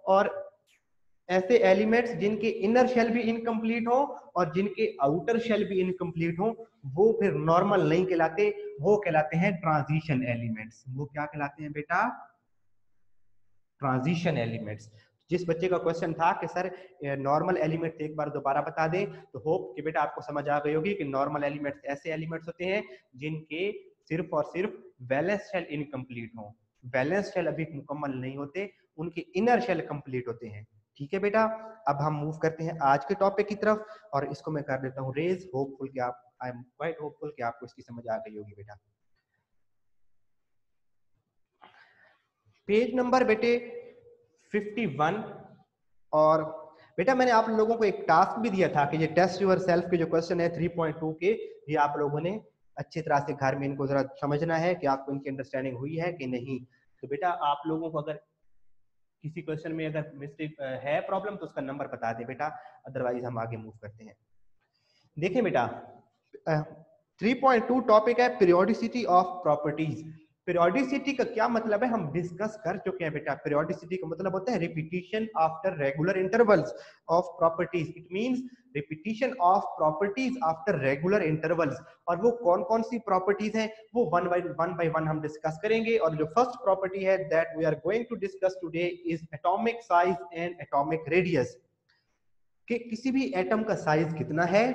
और ऐसे एलिमेंट्स जिनके इनर शेल भी इनकम्प्लीट हो और जिनके आउटर शेल भी इनकम्प्लीट हो, वो फिर नॉर्मल नहीं कहलाते, वो कहलाते हैं ट्रांजिशन एलिमेंट्स। वो क्या कहलाते हैं बेटा? Transition elements. जिस बच्चे का क्वेश्चन था कि सर नॉर्मल एलिमेंट्स एक बार दोबारा बता दें, तो होप कि बेटा आपको समझ आ गई होगी कि नॉर्मल एलिमेंट्स ऐसे एलिमेंट्स होते हैं जिनके सिर्फ और सिर्फ वैलेंस शेल इनकम्प्लीट हो, वैलेंस शेल अभी मुकम्मल नहीं होते, उनके इनर शेल कंप्लीट होते हैं। ठीक है बेटा, अब हम मूव करते हैं आज के टॉपिक की तरफ, और इसको मैं कर देता हूँ रेज। होपफुल कि आप, आई एम क्वाइट होपफुल कि आपको इसकी समझ आ गई होगी बेटा। पेज नंबर बेटे 51। और बेटा मैंने आप लोगों को एक टास्क भी दिया था कि ये टेस्ट योर सेल्फ के जो क्वेश्चन है 3.2 के, ये आप लोगों ने अच्छी तरह से घर में इनको जरा समझना है कि आपको इनकी अंडरस्टैंडिंग हुई है कि नहीं। तो बेटा आप लोगों को अगर किसी क्वेश्चन में अगर मिस्टेक है, प्रॉब्लम, तो उसका नंबर बता दे बेटा, अदरवाइज हम आगे मूव करते हैं। देखिए बेटा 3.2 टॉपिक है पीरियोडिसिटी ऑफ प्रॉपर्टीज। पीरियोडिसिटी का क्या मतलब है हम डिस्कस कर चुके हैं बेटा। पीरियोडिसिटी का मतलब होता है repetition after regular intervals of properties. It means repetition of properties after regular intervals. और वो कौन कौन सी प्रॉपर्टीज हैं वो वन बाय वन हम डिस्कस करेंगे। और जो फर्स्ट प्रॉपर्टी है that we are going to discuss today is atomic size and atomic radius. कि किसी भी एटम का साइज कितना है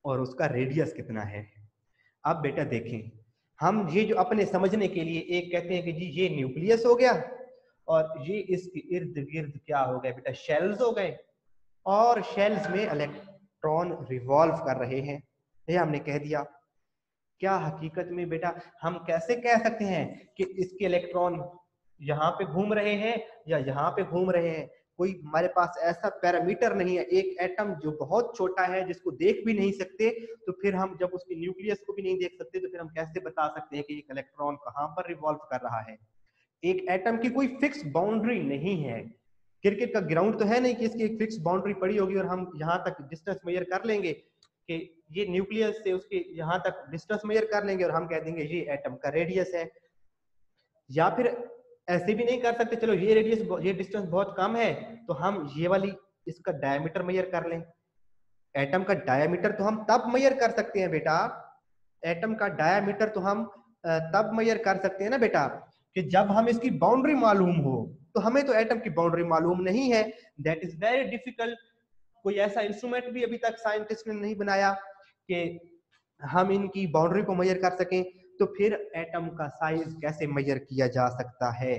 और उसका रेडियस कितना है। अब बेटा देखें, हम ये जो अपने समझने के लिए एक कहते हैं कि जी ये न्यूक्लियस हो गया, और ये इसके इर्द गिर्द क्या हो गए बेटा, शेल्स हो गए, और शेल्स में इलेक्ट्रॉन रिवॉल्व कर रहे हैं, ये हमने कह दिया। क्या हकीकत में बेटा हम कैसे कह सकते हैं कि इसके इलेक्ट्रॉन यहाँ पे घूम रहे हैं या यहाँ पे घूम रहे हैं? कोई हमारे पास ऐसा पैरामीटर नहीं है। एक एटम जो बहुत छोटा है, जिसको देख भी नहीं सकते, तो फिर हम जब उसके न्यूक्लियस को भी नहीं देख सकते, तो फिर हम कैसे बता सकते हैं कि एक इलेक्ट्रॉन कहाँ पर रिवॉल्व कर रहा है? एक एटम की कोई फिक्स बाउंड्री नहीं है। क्रिकेट का ग्राउंड तो है नहीं कि इसकी एक फिक्स बाउंड्री पड़ी होगी और हम यहाँ तक डिस्टेंस मेजर कर लेंगे कि ये न्यूक्लियस से उसके यहाँ तक डिस्टेंस मेजर कर लेंगे और हम कह देंगे ये एटम का रेडियस है। या फिर ऐसे भी नहीं कर सकते, चलो ये रेडियस, ये डिस्टेंस बहुत कम है, तो हम ये वाली इसका डायमीटर मेजर कर लें। एटम का डायमीटर तो हम तब मेजर कर सकते हैं बेटा, एटम का डायमीटर तो हम तब मेजर कर सकते हैं ना बेटा कि जब हम इसकी बाउंड्री मालूम हो। तो हमें तो एटम की बाउंड्री मालूम नहीं है, दैट इज वेरी डिफिकल्ट। कोई ऐसा इंस्ट्रूमेंट भी अभी तक साइंटिस्ट ने नहीं बनाया कि हम इनकी बाउंड्री को मेजर कर सकें। तो फिर एटम का साइज कैसे मेजर किया जा सकता है?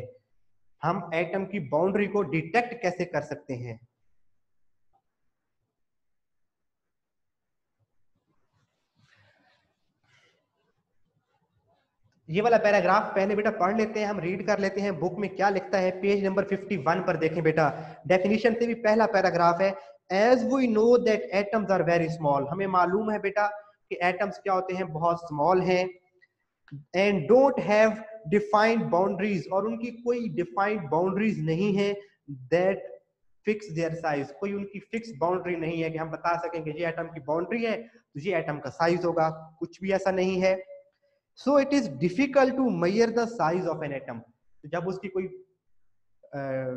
हम एटम की बाउंड्री को डिटेक्ट कैसे कर सकते हैं? ये वाला पैराग्राफ पहले बेटा पढ़ लेते हैं, हम रीड कर लेते हैं बुक में क्या लिखता है। पेज नंबर 51 पर देखें बेटा, डेफिनेशन से भी पहला पैराग्राफ है। As we know that atoms are very small, हमें मालूम है बेटा कि एटम्स क्या होते हैं, बहुत स्मॉल हैं। And don't have defined boundaries, और उनकी कोई डिफाइंड बाउंड्रीज नहीं है। दैट फिक्स देयर साइज, कोई उनकी फिक्स बाउंड्री नहीं है कि हम बता सकें कि ये एटम की बाउंड्री है तो ये एटम का साइज होगा, कुछ भी ऐसा नहीं है। So it is difficult to measure the size of an atom. तो जब उसकी कोई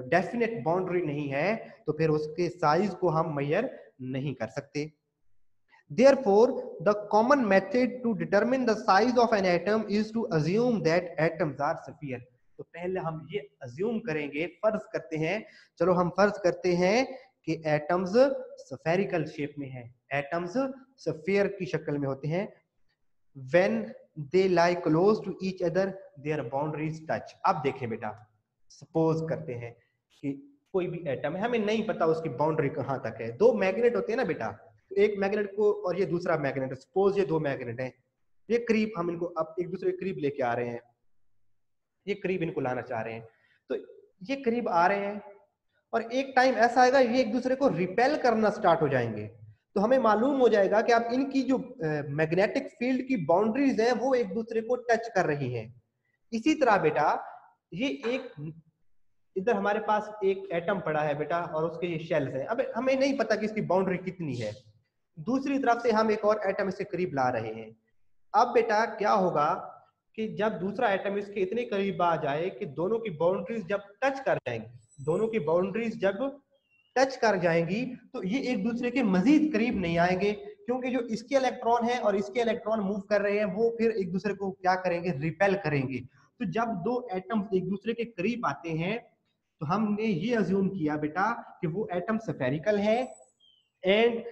डेफिनेट बाउंड्री नहीं है तो फिर उसके साइज को हम मेजर नहीं कर सकते। Therefore, the common method to determine the size of an atom is to assume that atoms are sphere. तो पहले हम ये अज्यूम करेंगे, फर्ज करते हैं, चलो हम फर्ज करते हैं कि एटम्स स्फेरिकल शेप में हैं, एटम्स स्फीयर की शक्ल में होते हैं। When they lie close to each other, their boundaries touch. अब देखें बेटा, सपोज करते हैं कि कोई भी एटम है, हमें नहीं पता उसकी बाउंड्री कहाँ तक है। दो मैग्नेट होते हैं ना बेटा, एक मैग्नेट को और ये दूसरा मैग्नेट, सपोज ये दो मैग्नेट हैं, ये करीब, हम इनको अब एक दूसरे के करीब लेके आ रहे हैं, ये करीब इनको लाना चाह रहे हैं, तो ये करीब आ रहे हैं और एक टाइम ऐसा आएगा ये एक दूसरे को रिपेल करना स्टार्ट हो जाएंगे। तो हमें मालूम हो जाएगा कि आप इनकी जो मैग्नेटिक फील्ड की बाउंड्रीज हैं वो एक दूसरे को टच कर रही हैं। इसी तरह बेटा ये एक, इधर हमारे पास एक एटम पड़ा है बेटा और उसके ये शेल्स हैं, अब हमें नहीं पता कि इसकी बाउंड्री कितनी है। दूसरी तरफ से हम एक और एटम इसके करीब ला रहे हैं। अब बेटा क्या होगा कि जब दूसरा एटम इसके इतने करीब आ जाए कि दोनों की बाउंड्रीज जब टच कर जाएंगी, दोनों की बाउंड्रीज जब टच कर जाएंगी तो ये एक दूसरे के मजीद करीब नहीं आएंगे, क्योंकि जो इसके इलेक्ट्रॉन है और इसके इलेक्ट्रॉन मूव कर रहे हैं वो फिर एक दूसरे को क्या करेंगे, रिपेल करेंगे। तो जब दो एटम्स एक दूसरे के करीब आते हैं तो हमने ये अज्यूम किया बेटा कि वो एटम स्फेरिकल है, and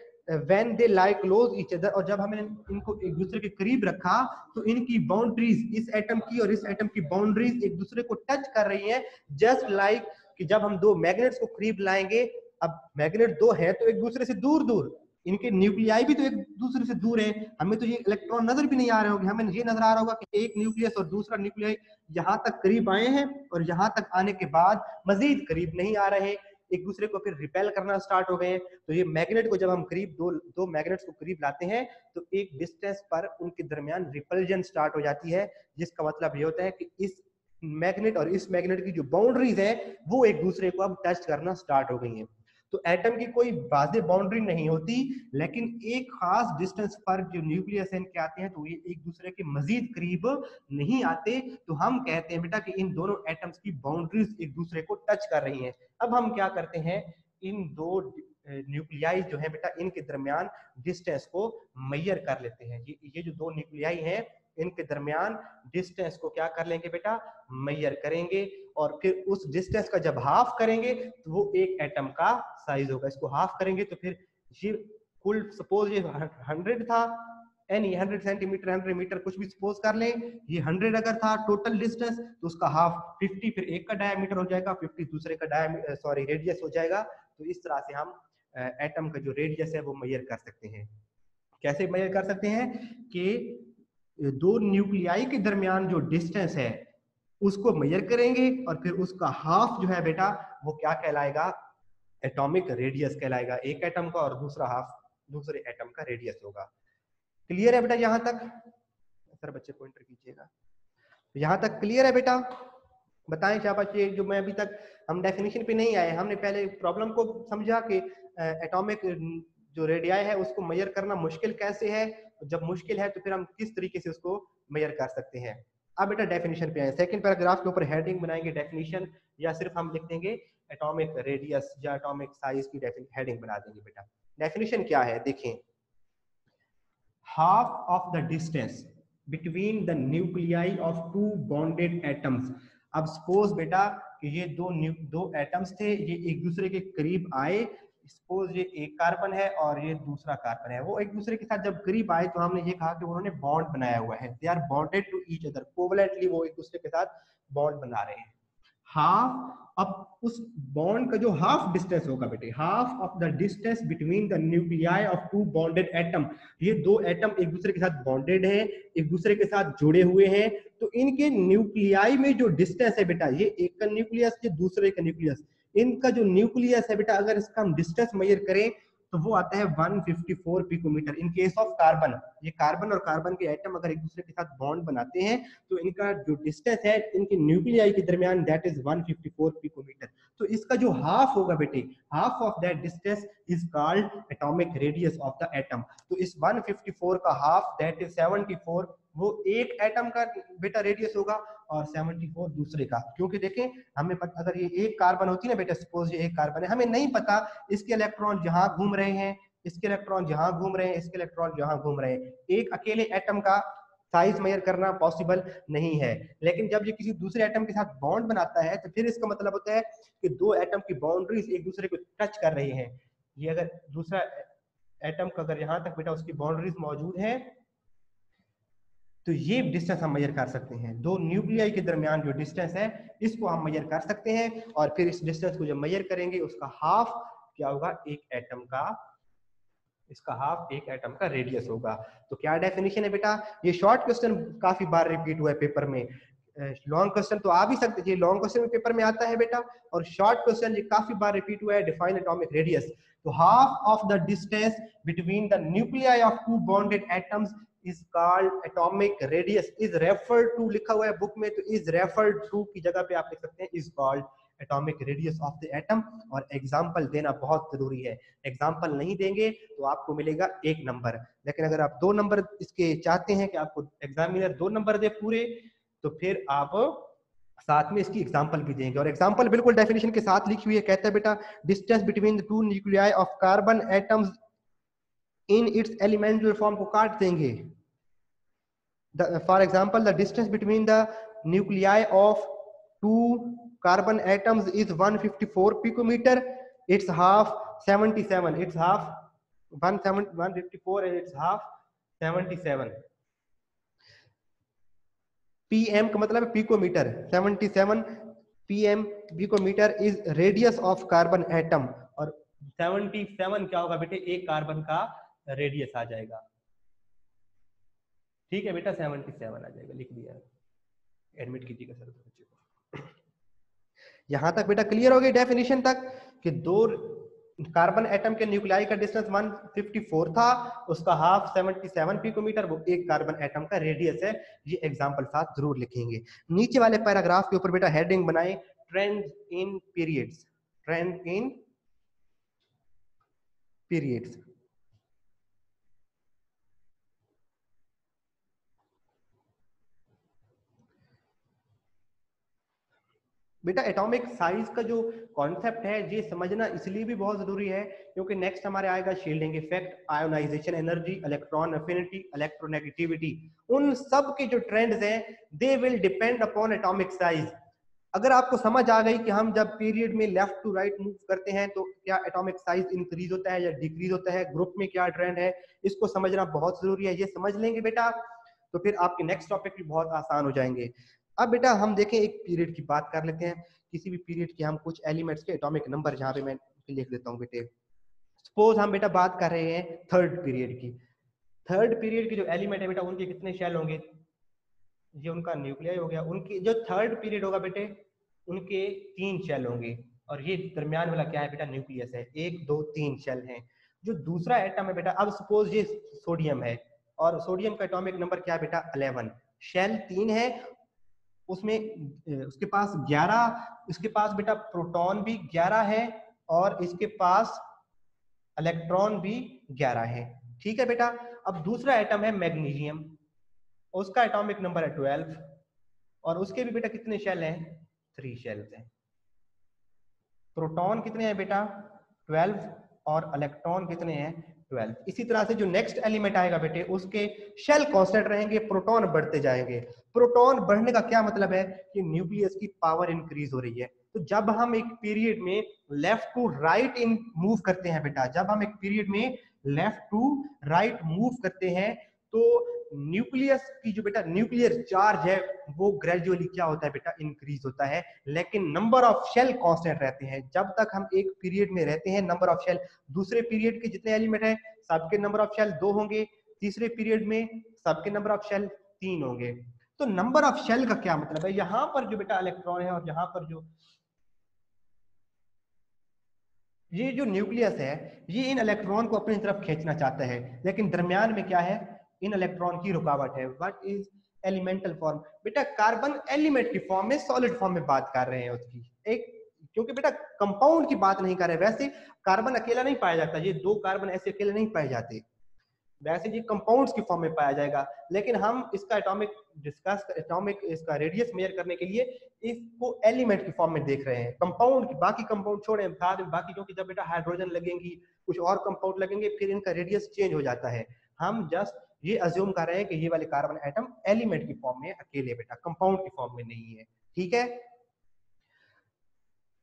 when they lie close each other, और जब हमने इनको एक दूसरे के करीब रखा तो इनकी बाउंड्रीज, इस एटम की और इस एटम की बाउंड्रीज एक दूसरे को टच कर रही हैं, जस्ट लाइक कि जब हम दो मैग्नेट्स को करीब लाएंगे, अब मैग्नेट दो है तो एक दूसरे से दूर दूर, इनके न्यूक्लियाई भी तो एक दूसरे से दूर है, हमें तो ये इलेक्ट्रॉन नजर भी नहीं आ रहे होंगे, हमें ये नजर आ रहा होगा कि एक न्यूक्लियस और दूसरा न्यूक्लियाई यहाँ तक करीब आए हैं और यहाँ तक आने के बाद मजीद करीब नहीं आ रहे, एक दूसरे को फिर रिपेल करना स्टार्ट हो गए। तो ये मैग्नेट को जब हम करीब दो मैग्नेट्स को करीब लाते हैं तो एक डिस्टेंस पर उनके दरमियान रिपल्जन स्टार्ट हो जाती है, जिसका मतलब ये होता है कि इस मैग्नेट और इस मैग्नेट की जो बाउंड्रीज है वो एक दूसरे को अब टच करना स्टार्ट हो गई हैं। तो एटम की कोई वाज़ेह बाउंड्री नहीं होती, लेकिन एक खास डिस्टेंस पर जो न्यूक्लियस है इनके आते हैं तो ये एक दूसरे के मजीद करीब नहीं आते, तो हम कहते हैं बेटा कि इन दोनों एटम्स की बाउंड्रीज एक दूसरे को टच कर रही हैं। अब हम क्या करते हैं, इन दो न्यूक्लियाई जो है बेटा इनके दरमियान डिस्टेंस को मेजर कर लेते हैं। ये जो दो न्यूक्लियाई हैं इनके दरमियान डिस्टेंस को क्या कर लेंगे बेटा, मेजर करेंगे, और फिर उस डिस्टेंस का जब हाफ करेंगे तो वो एक एटम का साइज होगा। इसको हाफ करेंगे तो फिर ये कुल सपोज ये 100 था, एनी 100 सेंटीमीटर 100 मीटर कुछ भी सपोज कर लें, ये 100 अगर था टोटल डिस्टेंस तो उसका हाफ 50, फिर एक का डायमीटर हो जाएगा, 50 दूसरे का रेडियस हो जाएगा। तो इस तरह से हम एटम का जो रेडियस है वो मेजर कर सकते हैं। कैसे मेजर कर सकते हैं कि दो न्यूक्लियाई के दरमियान जो डिस्टेंस है उसको मेजर करेंगे और फिर उसका हाफ जो है बेटा वो क्या कहलाएगा, एटॉमिक रेडियस कहलाएगा एक एटम का, और दूसरा हाफ दूसरे एटम का रेडियस होगा। क्लियर है बेटा यहाँ तक? सर बच्चे पॉइंटर कीजिएगा। यहाँ तक क्लियर है बेटा? बताएं क्या बच्चे, जो मैं अभी तक हम डेफिनेशन पे नहीं आए, हमने पहले प्रॉब्लम को समझा कि एटॉमिक जो रेडियाई है उसको मेजर करना मुश्किल कैसे है, जब मुश्किल है तो फिर हम किस तरीके से उसको मेजर कर सकते हैं। अब बेटा डेफिनेशन पे आए, सेकंड पैराग्राफ के ऊपर हेडिंग बनाएंगे डेफिनेशन, या सिर्फ हम लिख देंगे एटॉमिक रेडियस या एटॉमिक साइज की हेडिंग बना देंगे बेटा। डेफिनेशन क्या है देखें, half of the distance between the nuclei of two bonded atoms. अब सपोज बेटा कि ये दो एटम्स थे, ये एक दूसरे के करीब आए, सपोज ये एक कार्बन है और ये दूसरा कार्बन है, वो एक दूसरे के साथ जब करीब आए तो हमने ये कहा कि उन्होंने बॉन्ड बनाया हुआ है, they are bonded to each other, covalently वो एक दूसरे के साथ बॉन्ड बना रहे हैं। हाफ, अब उस बॉन्ड का जो हाफ डिस्टेंस होगा बेटे, half of the distance between the nuclei of two bonded atom, ये दो एटम एक दूसरे के साथ बॉन्डेड हैं, एक दूसरे के साथ जुड़े हुए हैं, तो इनके न्यूक्लियाई में जो डिस्टेंस है बेटा, ये एक का न्यूक्लियस ये दूसरे का न्यूक्लियस, इनका जो न्यूक्लियस है बेटा अगर इसका हम डिस्टेंस मेजर करें तो वो आता है 154 picometre. In case of carbon, ये कार्बन और कार्बन के एटम अगर एक दूसरे के साथ बॉन्ड बनाते हैं तो इनका जो डिस्टेंस है इनके न्यूक्लियाई के दरमियान दैट इज 154 पिकोमीटर। तो इसका जो हाफ होगा बेटे, half of that distance is called atomic radius of the atom. तो इस 154 का हाफ दैट इज 74, वो एक एटम का बेटा रेडियस होगा और 74 दूसरे का। क्योंकि देखें हमें अगर ये एक कार्बन होती है ना बेटा, सपोज ये एक कार्बन है, हमें नहीं पता इसके इलेक्ट्रॉन जहां घूम रहे हैं, इसके इलेक्ट्रॉन जहां घूम रहे हैं, इसके इलेक्ट्रॉन जहां घूम रहे हैं, एक अकेले एटम का साइज मेजर करना पॉसिबल नहीं है। लेकिन जब ये किसी दूसरे एटम के साथ बॉन्ड बनाता है तो फिर इसका मतलब होता है कि दो एटम की बाउंड्रीज एक दूसरे को टच कर रही हैं। ये अगर दूसरा एटम का अगर यहाँ तक बेटा उसकी बाउंड्रीज मौजूद है तो ये डिस्टेंस हम मेजर कर सकते हैं। दो न्यूक्लियाई के दरमियान जो डिस्टेंस है इसको हम मेजर कर सकते हैं, और फिर इस डिस्टेंस को जब मेजर करेंगे उसका हाफ क्या होगा, एक एटम का, इसका हाफ एक एटम का रेडियस होगा। तो क्या डेफिनेशन है बेटा? ये शॉर्ट क्वेश्चन काफी बार रिपीट हुआ है पेपर में, लॉन्ग क्वेश्चन तो आ भी सकते, ये लॉन्ग क्वेश्चन में पेपर में आता है बेटा, और शॉर्ट क्वेश्चन ये काफी बार रिपीट हुआ है, डिफाइन एटॉमिक रेडियस। तो half of the distance between the nuclei of two bonded atoms is called atomic radius, is referred to लिखा हुआ है बुक में, तो इज रेफर्ड टू की जगह पे आप लिख सकते हैं is called atomic radius of the atom. और एग्जाम्पल देना बहुत जरूरी है, एग्जाम्पल नहीं देंगे तो आपको मिलेगा 1 नंबर, लेकिन अगर आप 2 नंबर इसके चाहते हैं कि आपको एग्जामिनर 2 नंबर दे पूरे, तो फिर आप साथ में इसकी एग्जांपल भी देंगे, और एग्जांपल बिल्कुल डेफिनेशन के साथ लिखी हुई है। कहता है बेटा distance between the two nuclei of carbon atoms in its elemental form को काट देंगे। For example the distance between the nuclei of two carbon atoms is 154 picometre, it's half 77, it's half 154 and it's half 77। Pm का मतलब है picometre, 77 pm picometre is radius of carbon atom, और 77 क्या होगा बेटे, एक कार्बन का रेडियस आ जाएगा। ठीक है बेटा, 77 आ जाएगा, लिख दिया, एडमिट कीजिएगा सर बच्चे को। यहां तक बेटा क्लियर हो गई डेफिनेशन तक कि दो कार्बन एटम के न्यूक्लियाई का डिस्टेंस 154 था, उसका हाफ 77 पिकोमीटर, वो एक कार्बन एटम का रेडियस है। ये एग्जांपल साथ जरूर लिखेंगे। नीचे वाले पैराग्राफ के ऊपर बेटा हेडिंग बनाए, ट्रेंड इन पीरियड्स, ट्रेंड इन पीरियड्स। बेटा एटॉमिक साइज का जो कॉन्सेप्ट है ये समझना इसलिए भी बहुत जरूरी है क्योंकि नेक्स्ट हमारे आएगा shielding effect, ionisation energy, electron affinity, electronegativity. उन सब के जो ट्रेंड्स हैं they will depend upon atomic size. अगर आपको समझ आ गई कि हम जब पीरियड में लेफ्ट टू राइट मूव करते हैं तो क्या एटॉमिक साइज इंक्रीज होता है या डिक्रीज होता है, ग्रुप में क्या ट्रेंड है, इसको समझना बहुत जरूरी है। ये समझ लेंगे बेटा तो फिर आपके नेक्स्ट टॉपिक भी बहुत आसान हो जाएंगे। अब बेटा हम देखें एक पीरियड की बात कर लेते हैं, किसी भी पीरियड के हम कुछ एलिमेंट्स के एटॉमिक नंबर जहां पे मैं लिख देता हूँ बेटे। सपोज हम बेटा बात कर रहे हैं थर्ड पीरियड की। थर्ड पीरियड के जो एलिमेंट है बेटा उनके कितने शेल होंगे, ये उनका न्यूक्लियाई हो गया। उनकी जो थर्ड पीरियड होगा बेटे उनके 3 शेल होंगे, और ये दरमियान वाला क्या है बेटा, न्यूक्लियस है। 1 2 3 शेल हैं। जो दूसरा एटम है बेटा, अब सपोज ये सोडियम है और सोडियम का एटॉमिक नंबर क्या है बेटा 11, शेल 3 है, उसमें उसके पास 11, इसके पास बेटा प्रोटॉन भी 11 है और इसके पास इलेक्ट्रॉन भी 11 है। ठीक है बेटा। अब दूसरा एटम है मैग्नीशियम, उसका एटॉमिक नंबर है 12 और उसके भी बेटा कितने शेल हैं, 3 शेल्स हैं। प्रोटॉन कितने हैं बेटा 12 और इलेक्ट्रॉन कितने हैं 12। इसी तरह से जो नेक्स्ट एलिमेंट आएगा बेटे उसके शेल कांस्टेंट रहेंगे, प्रोटॉन बढ़ते जाएंगे। प्रोटॉन बढ़ने का क्या मतलब है कि न्यूक्लियस की पावर इंक्रीज हो रही है। तो जब हम एक पीरियड में left to right in move करते हैं बेटा, जब हम एक पीरियड में लेफ्ट टू राइट मूव करते हैं तो न्यूक्लियस की जो बेटा न्यूक्लियर चार्ज है वो ग्रेजुअली क्या होता है बेटा, इंक्रीज होता है, लेकिन नंबर ऑफ शेल कांस्टेंट रहते हैं। जब तक हम एक पीरियड में रहते हैं नंबर ऑफ शेल, दूसरे पीरियड के जितने एलिमेंट हैं सबके नंबर ऑफ शेल 2 होंगे, तीसरे पीरियड में सबके नंबर ऑफ शेल 3 होंगे। तो नंबर ऑफ शेल का क्या मतलब है, यहां पर जो बेटा इलेक्ट्रॉन है और यहां पर जो ये जो न्यूक्लियस है ये इन इलेक्ट्रॉन को अपनी तरफ खींचना चाहता है, लेकिन दरमियान में क्या है, इन इलेक्ट्रॉन की रुकावट है। व्हाट इज एलिमेंटल फॉर्म, बेटा कार्बन एलिमेंट की फॉर्म में, सॉलिड फॉर्म में बात कर रहे हैं उसकी, एक क्योंकि बेटा कंपाउंड की बात नहीं कर रहे। वैसे कार्बन अकेला नहीं पाया जाता, ये 2 कार्बन ऐसे अकेले नहीं पाए जाते, वैसे ये कंपाउंड्स की फॉर्म में पाया जाएगा। लेकिन हम इसका एटॉमिक डिस्कस, एटॉमिक इसका रेडियस मेजर करने के लिए इसको एलिमेंट की फॉर्म में देख रहे हैं, कंपाउंड की। बाकी कंपाउंड छोड़े बाद में, बाकी क्योंकि जब बेटा हाइड्रोजन लगेंगी कुछ और कंपाउंड लगेंगे फिर इनका रेडियस चेंज हो जाता है। हम जस्ट ये अज्यूम कर रहे हैं कि ये वाले कार्बन एटम एलिमेंट की फॉर्म में अकेले बेटा, कंपाउंड की फॉर्म में नहीं है। ठीक है।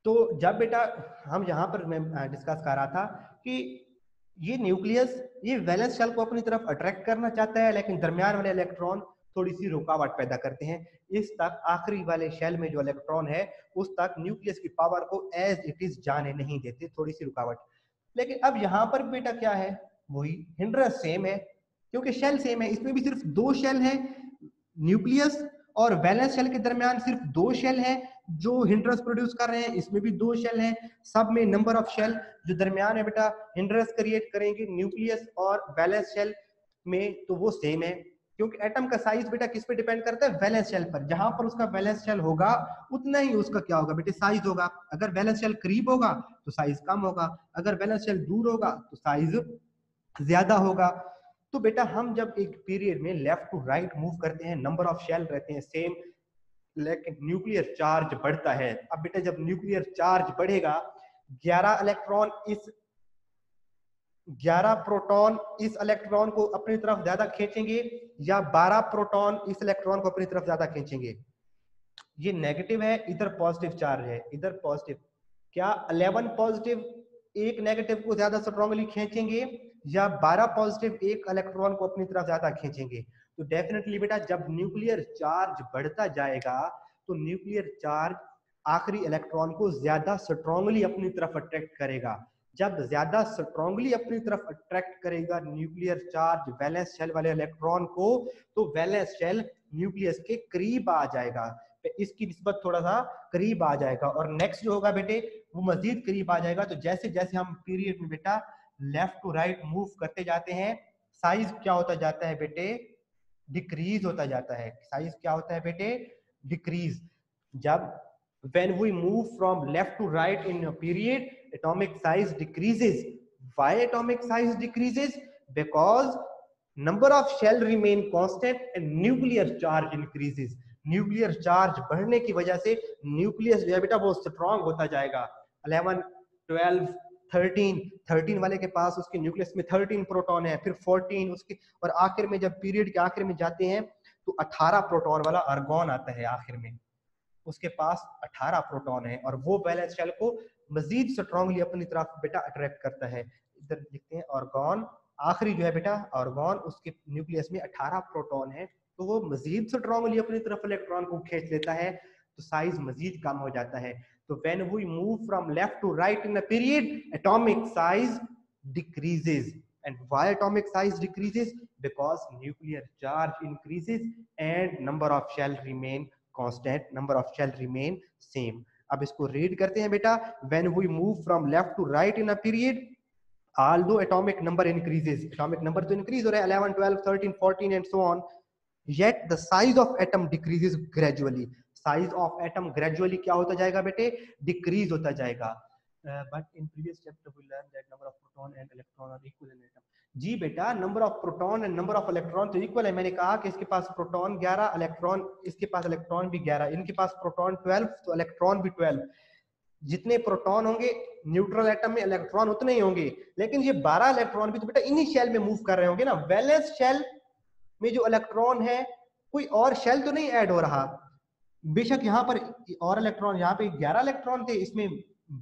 तो जब बेटा हम यहाँ पर मैं डिस्कस कर रहा था कि ये न्यूक्लियस ये वैलेंस शेल को अपनी तरफ अट्रैक्ट करना चाहता है, लेकिन दरमियान वाले इलेक्ट्रॉन थोड़ी सी रुकावट पैदा करते हैं। इस तक आखिरी वाले शेल में जो इलेक्ट्रॉन है उस तक न्यूक्लियस की पावर को एज इट इज जाने नहीं देते, थोड़ी सी रुकावट। लेकिन अब यहाँ पर बेटा क्या है, वही हिंड्रेंस सेम है क्योंकि शेल सेम है। इसमें भी सिर्फ 2 शेल है, न्यूक्लियस और वैलेंस शेल के दरमियान सिर्फ 2 शेल है जो हिंड्रेंस प्रोड्यूस कर रहे हैं। इसमें भी 2 शेल हैं, सब में नंबर ऑफ शेल जो दरमियान है बेटा हिंड्रेंस क्रिएट करेंगे न्यूक्लियस और वैलेंस शेल में, तो वो सेम है। क्योंकि एटम का साइज बेटा किस पे डिपेंड करता है, वैलेंस शेल पर। जहां पर उसका वैलेंस शेल होगा उतना ही उसका क्या होगा बेटे, साइज होगा। अगर वैलेंस शेल करीब होगा तो साइज कम होगा, अगर वैलेंस शेल दूर होगा तो साइज ज्यादा होगा। तो बेटा हम जब एक पीरियड में लेफ्ट टू राइट मूव करते हैं नंबर ऑफ शेल रहते हैं सेम, लेकिन न्यूक्लियर चार्ज बढ़ता है। अब बेटा जब न्यूक्लियर चार्ज बढ़ेगा, 11 इलेक्ट्रॉन इस 11 प्रोटॉन इस इलेक्ट्रॉन को अपनी तरफ ज्यादा खींचेंगे या 12 प्रोटॉन इस इलेक्ट्रॉन को अपनी तरफ ज्यादा खींचेंगे? ये नेगेटिव है, इधर पॉजिटिव चार्ज है, इधर पॉजिटिव। क्या 11 पॉजिटिव एक नेगेटिव को ज्यादा स्ट्रांगली खींचेंगे या 12 पॉजिटिव एक इलेक्ट्रॉन को अपनी तरफ ज्यादा खींचेंगे? तो डेफिनेटली बेटा जब न्यूक्लियर चार्ज बढ़ता जाएगा तो न्यूक्लियर चार्ज आखिरी इलेक्ट्रॉन को ज्यादा स्ट्रांगली अपनी तरफ अट्रैक्ट करेगा। जब ज्यादा स्ट्रांगली अपनी तरफ अट्रैक्ट करेगा न्यूक्लियर चार्ज वैलेंस शेल वाले इलेक्ट्रॉन को, तो वैलेंस शेल न्यूक्लियस के करीब आ जाएगा, इसकी निस्बत थोड़ा सा करीब आ जाएगा। और नेक्स्ट जो होगा बेटे वो मजीद करीब आ जाएगा। तो जैसे जैसे हम पीरियड में बेटा लेफ्ट टू राइट मूव करते जाते हैं, साइज क्या होता जाता है बेटे? डिक्रीज होता जाता है। साइज क्या होता है बेटे? डिक्रीज। जब when we move from left to right in a period, atomic size decreases. Why atomic size decreases? Because number of shell remain constant and nuclear charge increases. Nuclear charge बढ़ने की वजह से nucleus जो है बेटा वो strong होता जाएगा। 11, 12, 13 वाले के पास उसके न्यूक्लियस में 13 प्रोटॉन है, फिर 14 उसके, और आखिर में जब पीरियड के आखिर में जाते हैं तो 18 प्रोटॉन वाला आर्गॉन आता है आखिर में, उसके पास 18 प्रोटॉन है और वो वैलेंस शेल को मजीद स्ट्रांगली अपनी तरफ बेटा अट्रैक्ट करता है। इधर लिखते हैं आर्गॉन, आखिरी जो है बेटा आर्गॉन, उसके न्यूक्लियस में 18 प्रोटॉन है, तो वो मजीद स्ट्रांगली अपनी तरफ इलेक्ट्रॉन को खींच लेता है, तो साइज मजीद कम हो जाता है। तो when we move from left to right in a period, atomic size decreases. And why atomic size decreases? Because nuclear charge increases and number of shell remain constant, number of shell remain same. अब इसको read करते हैं बेटा। When we move from left to right in a period, although atomic number increases, atomic number तो increase हो रहा है 11, 12, 13, 14 and so on, yet the size of atom decreases gradually. Size of atom gradually क्या होता जाएगा बेटे? Decrease होता जाएगा। But in previous chapter we learned that number of proton and electron are equal in atom. जी बेटा number of proton and number of electron तो equal है। मैंने कहा कि इसके पास प्रोटॉन 11, इलेक्ट्रॉन, इसके पास इलेक्ट्रॉन भी 11, इनके पास प्रोटॉन 12 तो इलेक्ट्रॉन भी 12। जितने प्रोटॉन होंगे न्यूट्रल एटम में इलेक्ट्रॉन उतने ही होंगे, लेकिन ये 12 इलेक्ट्रॉन भी तो बेटा इन्हीं शेल में मूव कर रहे होंगे ना। वैलेंस शेल में जो इलेक्ट्रॉन है कोई और शेल तो नहीं ऐड हो रहा, बेशक यहाँ पर और इलेक्ट्रॉन, यहाँ पे 11 इलेक्ट्रॉन थे, इसमें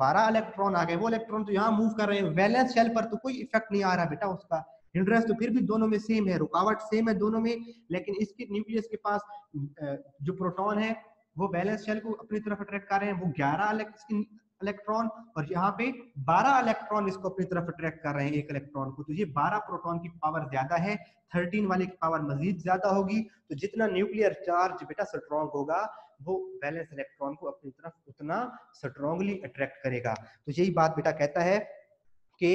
12 इलेक्ट्रॉन आ गए, वो इलेक्ट्रॉन तो यहाँ मूव कर रहे हैं। वैलेंस शेल पर तो कोई इफेक्ट नहीं आ रहा बेटा उसका, हिंड्रेंस तो फिर भी दोनों में सेम है, रुकावट सेम है दोनों में, लेकिन इसके न्यूक्लियस के पास जो प्रोटॉन है वो वैलेंस शेल को अपनी तरफ अट्रैक्ट कर रहे हैं, वो 11 इलेक्ट्रॉन, और यहाँ पे 12 इलेक्ट्रॉन इसको अपनी तरफ अट्रैक्ट कर रहे हैं एक इलेक्ट्रॉन को। तो ये 12 प्रोटॉन की पावर ज्यादा है, 13 वाले की पावर मजीद ज्यादा होगी। तो जितना न्यूक्लियर चार्ज बेटा स्ट्रॉन्ग होगा वो वैलेंस इलेक्ट्रॉन को अपनी तरफ उतना स्ट्रांगली अट्रैक्ट करेगा। तो यही बात बेटा कहता है कि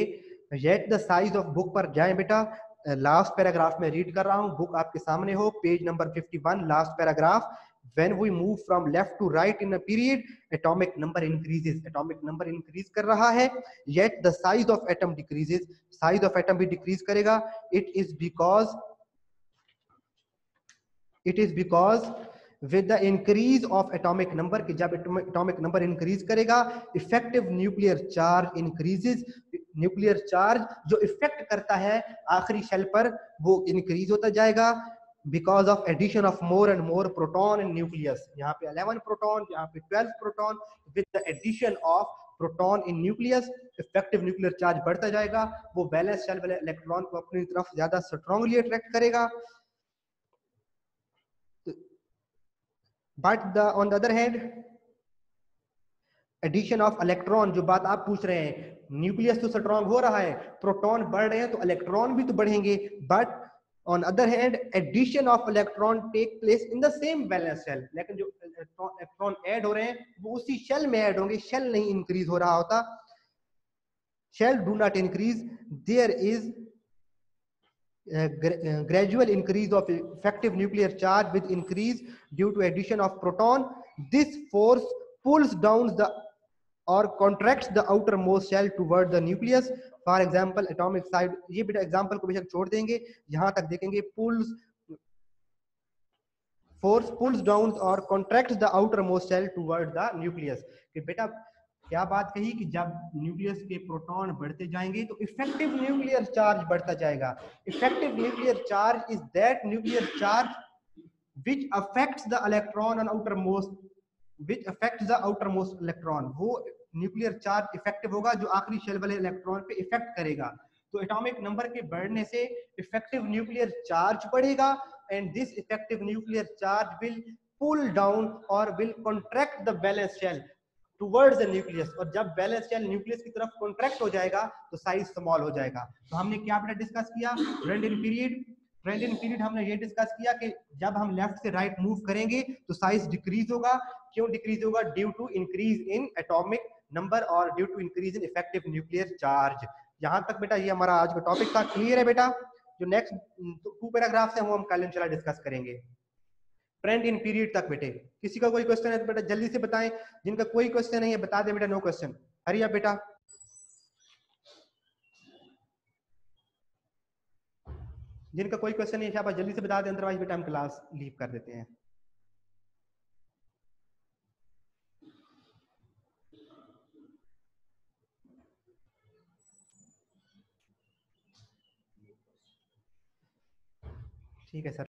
yet the size of book पर जाएं बेटा। लास्ट पैराग्राफ में रीड कर रहा हूं, बुक आपके सामने हो, page number 51, last paragraph. When we move from left to right in a period, atomic number increases. Atomic number increase कर रहा है, yet the size of atom decreases. Size of atom भी decrease करेगा. It is because with the increase of atomic number, कि जब atomic number increase करेगा, effective nuclear charge increases. Nuclear charge जो effect करता है आखिरी शेल पर वो इंक्रीज होता जाएगा, because of addition of more and more proton in nucleus. यहाँ पे 11 प्रोटॉन, यहाँ पे 12 proton, with the addition of proton in nucleus effective nuclear charge बढ़ता जाएगा, वो वैलेंस शेल वाले इलेक्ट्रॉन को अपनी तरफ ज्यादा स्ट्रांगली अट्रैक्ट करेगा। But on the other hand addition of electron, जो बात आप पूछ रहे हैं, न्यूक्लियस तो स्ट्रांग हो रहा है, प्रोटॉन बढ़ रहे हैं तो इलेक्ट्रॉन भी तो बढ़ेंगे, but on other hand addition of electron take place in the same valence shell. लेकिन जो इलेक्ट्रॉन ऐड हो रहे हैं वो उसी शेल में ऐड होंगे, शेल नहीं इंक्रीज हो रहा होता। Shell do not increase, there is gradual increase of effective nuclear charge with increase due to addition of proton. This force pulls down the or contracts the outermost shell toward the nucleus. For example, atomic size, ये बेटा example को बेशक छोड़ देंगे, यहां तक देखेंगे, pulls force pulls down or contracts the outermost shell toward the nucleus। कि बेटा क्या बात कही कि जब न्यूक्लियस के प्रोटॉन बढ़ते जाएंगे तो इफेक्टिव न्यूक्लियर चार्ज बढ़ता जाएगा। Effective nuclear charge is that nuclear charge which affects the electron on outermost which affects the outermost electron। वो न्यूक्लियर चार्ज इफेक्टिव होगा जो आखिरी शेल वाले इलेक्ट्रॉन पे इफेक्ट करेगा। तो एटॉमिक नंबर के बढ़ने से इफेक्टिव न्यूक्लियर चार्ज बढ़ेगा and this effective nuclear charge will pull down और will contract the valence shell towards the nucleus. और जब वैलेंस शेल न्यूक्लियस की तरफ कॉन्ट्रैक्ट हो जाएगा तो साइज स्मॉल हो जाएगा। तो हमने क्या बेटा डिस्कस किया रेंडन पीरियड हमने ये डिस्कस किया कि जब हम लेफ्ट से राइट मूव करेंगे तो साइज डिक्रीज होगा। क्यों डिक्रीज होगा? Due to increase in atomic number और due to increase in effective nuclear charge. यहां तक बेटा ये हमारा आज का टॉपिक था। क्लियर है बेटा? जो नेक्स्ट 2 पैराग्राफ्स है वो हम कल इंशाल्लाह डिस्कस करेंगे। ट्रेंड इन पीरियड तक बेटे किसी का कोई क्वेश्चन है तो बेटा जल्दी से बताएं। जिनका कोई क्वेश्चन नहीं है बता दे बेटा नो क्वेश्चन। हरी आप बेटा। जिनका कोई क्वेश्चन नहीं है जल्दी से बता दें, अदरवाइज बेटा हम क्लास लीव कर देते हैं। ठीक है सर।